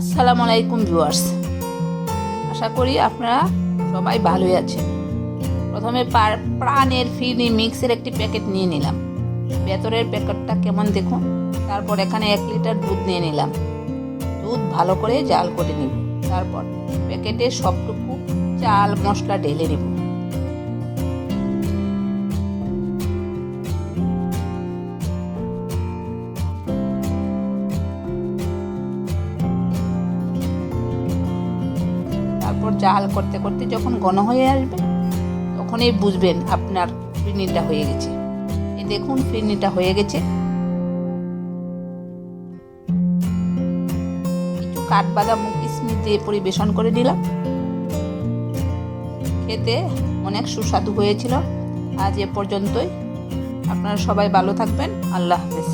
আসসালামু আলাইকুম ভিউয়ার্স, আশা করি আপনারা সবাই ভালোই আছেন। প্রথমে প্রাণের ফিরনি মিক্সের একটি প্যাকেট নিয়ে নিলাম। ভেতরের প্যাকেটটা কেমন দেখুন। তারপর এখানে 1 লিটার দুধ নিয়ে নিলাম। দুধ ভালো করে জাল করে নিব। তারপর প্যাকেটে সবটুকু চাল মশলা ঢেলে নেব। তারপর জাল করতে করতে যখন ঘন হয়ে আসবে তখনই বুঝবেন আপনার ফিরনিটা হয়ে গেছে। এই দেখুন ফিরনিটা হয়ে গেছে। কিছু কাঠবাদাম ও কিশমিশ দিয়ে পরিবেশন করে দিলাম। খেতে অনেক সুস্বাদু হয়েছিল। আজ এ পর্যন্তই। আপনারা সবাই ভালো থাকবেন। আল্লাহ হাফেজ।